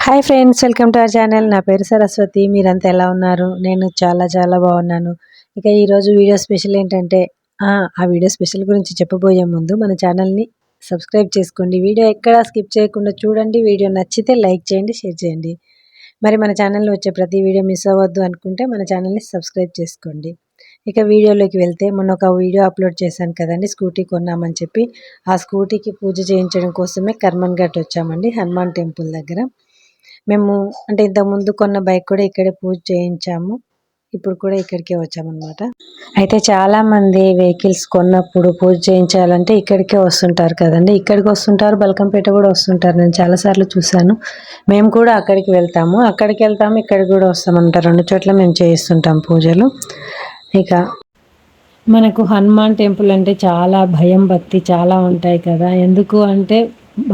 Hi friends, welcome to our channel. నా పేరు సరస్వతి. మీరంతా ఎలా ఉన్నారు? నేను చాలా చాలా బాగున్నాను. ఇక ఈరోజు వీడియో స్పెషల్ ఏంటంటే ఆ వీడియో స్పెషల్ గురించి చెప్పబోయే ముందు మన ఛానల్ని సబ్స్క్రైబ్ చేసుకోండి. వీడియో ఎక్కడా స్కిప్ చేయకుండా చూడండి. వీడియో నచ్చితే లైక్ చేయండి, షేర్ చేయండి. మరి మన ఛానల్లో వచ్చే ప్రతి వీడియో మిస్ అవ్వద్దు అనుకుంటే మన ఛానల్ని సబ్స్క్రైబ్ చేసుకోండి. ఇక వీడియోలోకి వెళ్తే మొన్న ఒక వీడియో అప్లోడ్ చేశాను కదండి, స్కూటీ కొన్నామని చెప్పి. ఆ స్కూటీకి పూజ చేయించడం కోసమే కర్మన్ ఘాట్ వచ్చామండి, హనుమాన్ టెంపుల్ దగ్గర. మేము అంటే ఇంతకుముందు కొన్న బైక్ కూడా ఇక్కడే పూజ చేయించాము. ఇప్పుడు కూడా ఇక్కడికే వచ్చామన్నమాట. అయితే చాలామంది వెహికల్స్ కొన్నప్పుడు పూజ చేయించాలంటే ఇక్కడికే వస్తుంటారు కదండి. ఇక్కడికి వస్తుంటారు, బల్కంపేట కూడా వస్తుంటారు. నేను చాలాసార్లు చూశాను. మేము కూడా అక్కడికి వెళ్తాము, ఇక్కడికి కూడా వస్తామంట. 2 చోట్ల మేము చేయిస్తుంటాం పూజలు. ఇక మనకు హనుమాన్ టెంపుల్ అంటే చాలా భయం, భక్తి చాలా ఉంటాయి కదా. ఎందుకు అంటే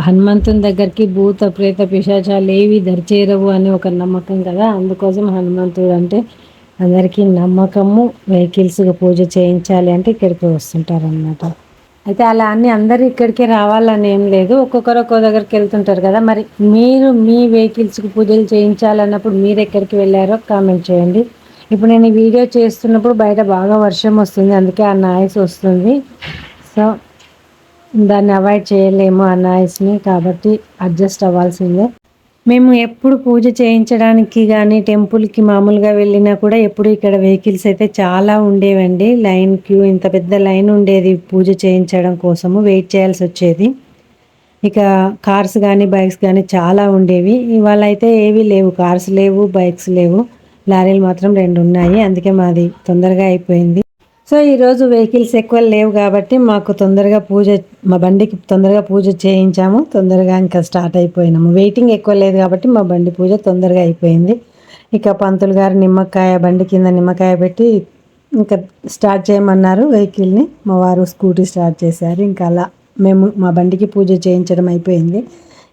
హనుమంతుని దగ్గరికి భూత ప్రేత పిశాచాలు ఏవి దరిచేరవు అని ఒక నమ్మకం కదా. అందుకోసం హనుమంతుడు అంటే అందరికీ నమ్మకము. వెహికల్స్గా పూజ చేయించాలి అంటే ఇక్కడికి వస్తుంటారు అన్నమాట. అయితే అలా అన్ని అందరూ ఇక్కడికే రావాలని ఏం లేదు, ఒక్కొక్కరు ఒక్కో దగ్గరికి వెళ్తుంటారు కదా. మరి మీరు మీ వెహికల్స్కి పూజలు చేయించాలన్నప్పుడు మీరు ఎక్కడికి వెళ్ళారో కామెంట్ చేయండి. ఇప్పుడు నేను ఈ వీడియో చేస్తున్నప్పుడు బయట బాగా వర్షం వస్తుంది, అందుకే ఆ నాయిస్ వస్తుంది. సో దాన్ని అవాయిడ్ చేయలేము ఆ నాయిస్ని, కాబట్టి అడ్జస్ట్ అవ్వాల్సిందే. మేము ఎప్పుడు పూజ చేయించడానికి కానీ టెంపుల్కి మామూలుగా వెళ్ళినా కూడా ఎప్పుడు ఇక్కడ వెహికల్స్ అయితే చాలా ఉండేవండి. లైన్ క్యూ, ఇంత పెద్ద లైన్ ఉండేది పూజ చేయించడం కోసము, వెయిట్ చేయాల్సి వచ్చేది. ఇక కార్స్ కానీ బైక్స్ కానీ చాలా ఉండేవి. ఇవాళ అయితే ఏవీ లేవు, కార్స్ లేవు, బైక్స్ లేవు. లారీలు మాత్రం 2 ఉన్నాయి, అందుకే మాది తొందరగా అయిపోయింది. సో ఈరోజు వెహికల్స్ ఎక్కువ లేవు కాబట్టి మాకు తొందరగా మా బండికి తొందరగా పూజ చేయించాము. తొందరగా ఇంకా స్టార్ట్ అయిపోయినాము. వెయిటింగ్ ఎక్కువ లేదు కాబట్టి మా బండి పూజ తొందరగా అయిపోయింది. ఇక పంతులు గారు బండి కింద నిమ్మకాయ పెట్టి ఇంకా స్టార్ట్ చేయమన్నారు వెహికల్ని. మా వారు స్కూటీ స్టార్ట్ చేశారు. ఇంకా అలా మేము మా బండికి పూజ చేయించడం అయిపోయింది.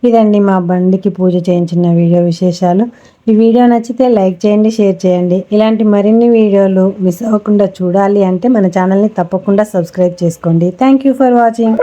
ఇదండి మా బండికి పూజ చేయించిన వీడియో విశేషాలు. ఈ వీడియో నచ్చితే లైక్ చేయండి, షేర్ చేయండి. ఇలాంటి మరిన్ని వీడియోలు మిస్ అవ్వకుండా చూడాలి అంటే మన ఛానల్ని తప్పకుండా సబ్స్క్రైబ్ చేసుకోండి. Thank you for watching.